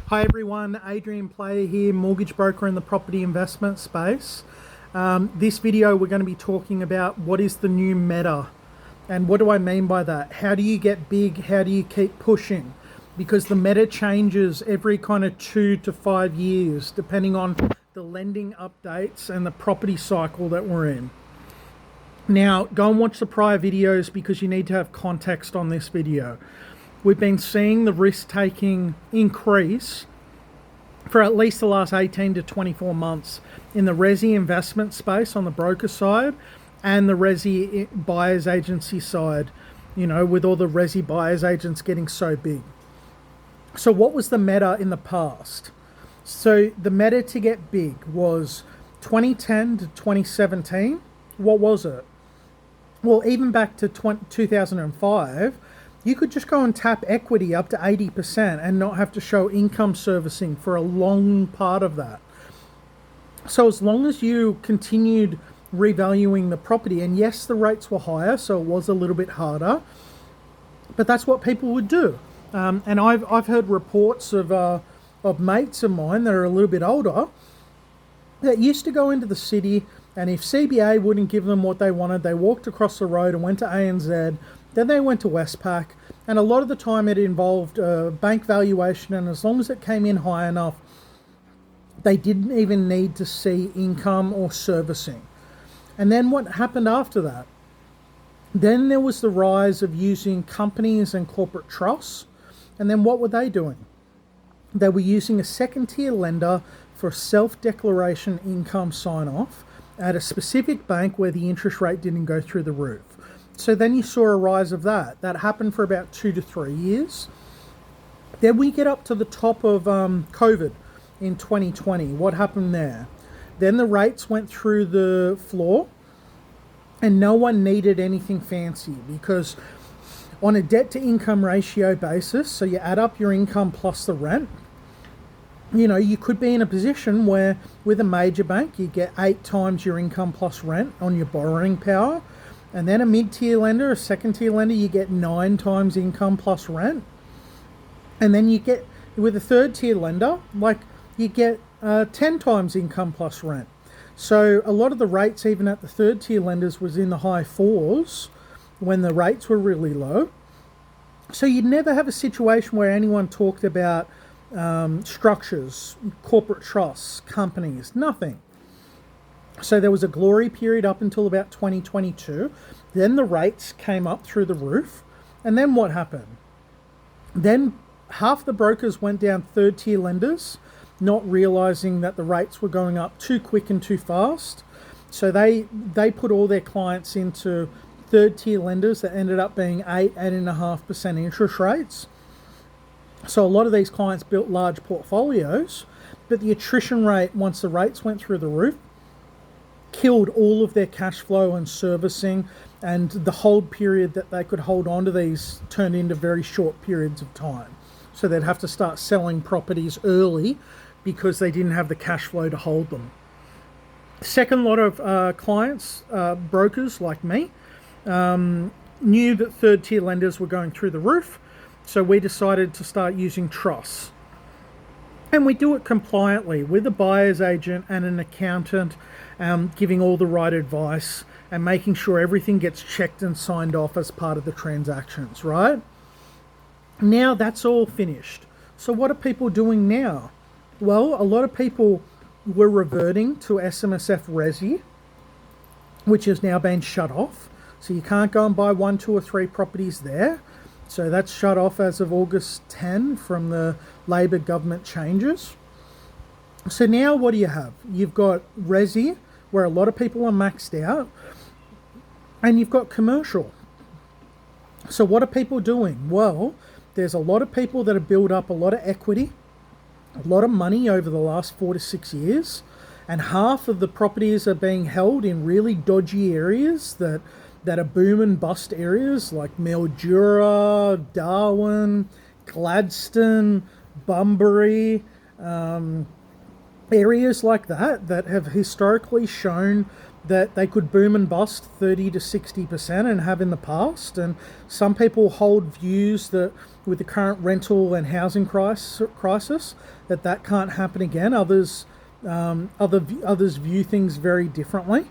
Hi everyone, Adrian Player here, mortgage broker in the property investment space. This video we're going to be talking about what is the new meta. And what do I mean by that? How do you get big? How do you keep pushing? Because the meta changes every kind of 2 to 5 years, depending on the lending updates and the property cycle that we're in. Now, go and watch the prior videos because you need to have context on this video. We've been seeing the risk-taking increase for at least the last 18 to 24 months in the resi investment space on the broker side and the resi buyers agency side, with all the resi buyers agents getting so big. So what was the meta in the past? So the meta to get big was 2010 to 2017. What was it? Well, even back to 2005, you could just go and tap equity up to 80% and not have to show income servicing for a long part of that. So as long as you continued revaluing the property, and yes, the rates were higher, so it was a little bit harder, but that's what people would do. And I've heard reports of mates of mine that are a little bit older that used to go into the city, and if CBA wouldn't give them what they wanted, they walked across the road and went to ANZ. Then they went to Westpac, and a lot of the time it involved bank valuation, and as long as it came in high enough, they didn't even need to see income or servicing. And then what happened after that? Then there was the rise of using companies and corporate trusts, and then what were they doing? They were using a second-tier lender for self-declaration income sign-off at a specific bank where the interest rate didn't go through the roof. So then you saw a rise of that. That happened for about 2 to 3 years. Then we get up to the top of COVID in 2020. What happened there? Then the rates went through the floor and no one needed anything fancy because on a debt to income ratio basis, so you add up your income plus the rent, you could be in a position where with a major bank, you get 8 times your income plus rent on your borrowing power. And then a mid-tier lender, a second-tier lender, you get 9 times income plus rent. And then you get, with a third-tier lender, you get 10 times income plus rent. So a lot of the rates, even at the third-tier lenders, was in the high 4s when the rates were really low. So you'd never have a situation where anyone talked about structures, corporate trusts, companies, nothing. So there was a glory period up until about 2022. Then the rates came up through the roof. And then what happened? Then half the brokers went down third-tier lenders, not realizing that the rates were going up too quick and too fast. So they put all their clients into third-tier lenders that ended up being 8.5% interest rates. So a lot of these clients built large portfolios, but the attrition rate, once the rates went through the roof, killed all of their cash flow and servicing, and the hold period that they could hold on to these turned into very short periods of time. So they'd have to start selling properties early because they didn't have the cash flow to hold them. Second lot of clients, brokers like me, knew that third-tier lenders were going through the roof, so we decided to start using trusts. And we do it compliantly with a buyer's agent and an accountant, giving all the right advice and making sure everything gets checked and signed off as part of the transactions, right? Now that's all finished. So what are people doing now? Well, a lot of people were reverting to SMSF Resi, which has now been shut off. So you can't go and buy 1, 2 or 3 properties there. So that's shut off as of August 10 from the Labor government changes. So now what do you have? You've got Resi, where a lot of people are maxed out, and you've got commercial. So what are people doing? Well, there's a lot of people that have built up a lot of equity, a lot of money over the last 4 to 6 years, and half of the properties are being held in really dodgy areas that are boom and bust areas like Mildura, Darwin, Gladstone, Bunbury, areas like that have historically shown that they could boom and bust 30 to 60% and have in the past. And some people hold views that with the current rental and housing crisis that can't happen again. Others view things very differently.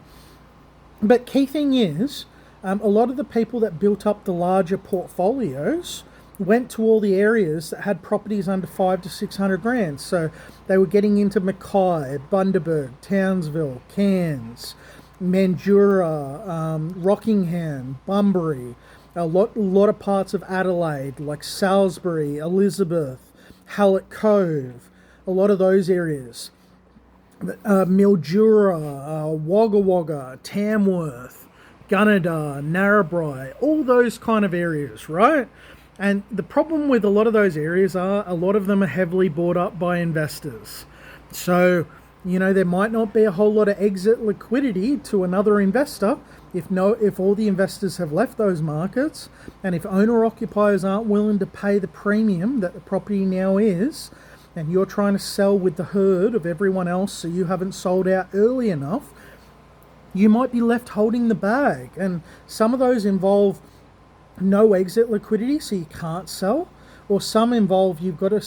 But key thing is, a lot of the people that built up the larger portfolios went to all the areas that had properties under 500 to 600 grand. So they were getting into Mackay, Bundaberg, Townsville, Cairns, Mandurah, Rockingham, Bunbury, a lot of parts of Adelaide, like Salisbury, Elizabeth, Hallett Cove, a lot of those areas. Mildura, Wagga Wagga, Tamworth, Gunnedah, Narrabri, all those kind of areas, right? And the problem with a lot of those areas are a lot of them are heavily bought up by investors. So, there might not be a whole lot of exit liquidity to another investor if all the investors have left those markets, and if owner-occupiers aren't willing to pay the premium that the property now is, and you're trying to sell with the herd of everyone else so you haven't sold out early enough, you might be left holding the bag. And some of those involve no exit liquidity, so you can't sell, or some involve you've got to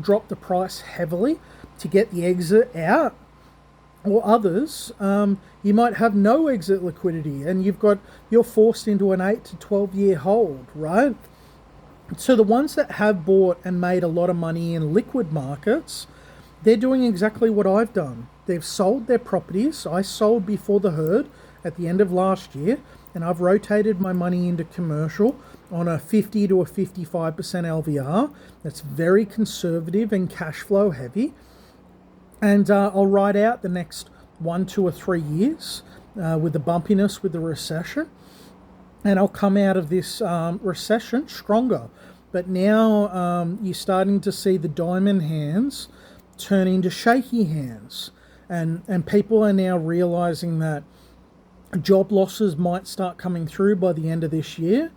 drop the price heavily to get the exit out, or others you might have no exit liquidity and you're forced into an 8 to 12 year hold, right? So the ones that have bought and made a lot of money in liquid markets, they're doing exactly what I've done. They've sold their properties. I sold before the herd at the end of last year, and I've rotated my money into commercial on a 50 to a 55% LVR. That's very conservative and cash flow heavy. And I'll ride out the next 1, 2 or 3 years with the bumpiness with the recession. And I'll come out of this recession stronger. But now you're starting to see the diamond hands turn into shaky hands. And people are now realizing that job losses might start coming through by the end of this year,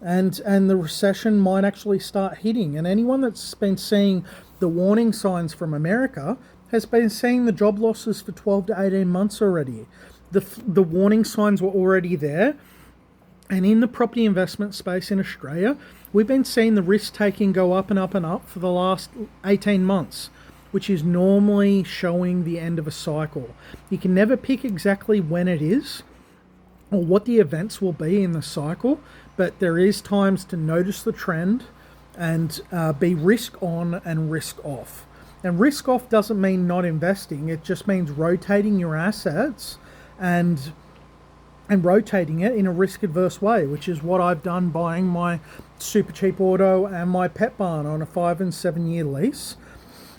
and the recession might actually start hitting. And anyone that's been seeing the warning signs from America has been seeing the job losses for 12 to 18 months already. The warning signs were already there. And in the property investment space in Australia, we've been seeing the risk taking go up and up and up for the last 18 months, which is normally showing the end of a cycle. You can never pick exactly when it is or what the events will be in the cycle, but there is times to notice the trend and be risk on and risk off. And risk off doesn't mean not investing. It just means rotating your assets and rotating it in a risk-adverse way, which is what I've done buying my super cheap auto and my pet barn on a 5 and 7 year lease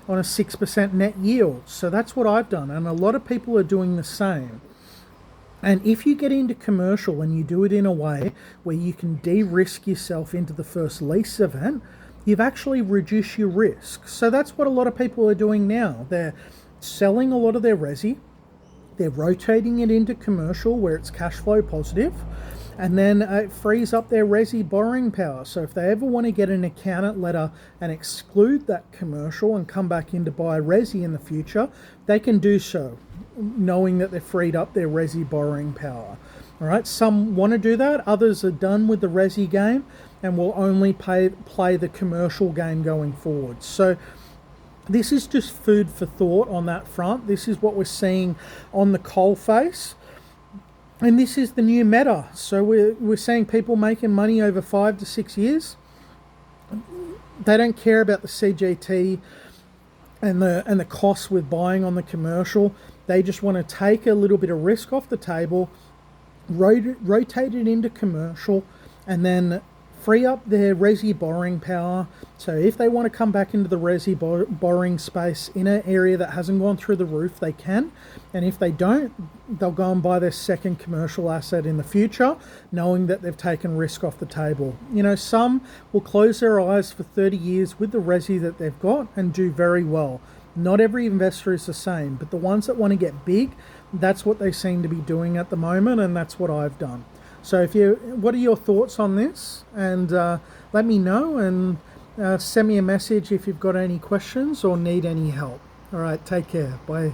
on a 6% net yield. So that's what I've done, and a lot of people are doing the same. And if you get into commercial and you do it in a way where you can de-risk yourself into the first lease event, you've actually reduced your risk. So that's what a lot of people are doing now. They're selling a lot of their resi, they're rotating it into commercial where it's cash flow positive, and then it frees up their resi borrowing power. So if they ever want to get an accountant letter and exclude that commercial and come back in to buy resi in the future, they can do so, knowing that they've freed up their resi borrowing power. All right, some want to do that. Others are done with the resi game and will only play the commercial game going forward. So this is just food for thought on that front. This is what we're seeing on the coalface. And this is the new meta. So we're seeing people making money over 5 to 6 years. They don't care about the CGT and the costs with buying on the commercial. They just want to take a little bit of risk off the table, rotate it into commercial, and then free up their resi borrowing power. So if they want to come back into the resi borrowing space in an area that hasn't gone through the roof, they can. And if they don't, they'll go and buy their second commercial asset in the future, knowing that they've taken risk off the table. Some will close their eyes for 30 years with the resi that they've got and do very well. Not every investor is the same, but the ones that want to get big, that's what they seem to be doing at the moment, and that's what I've done. So what are your thoughts on this? And let me know, and send me a message if you've got any questions or need any help. All right, take care. Bye.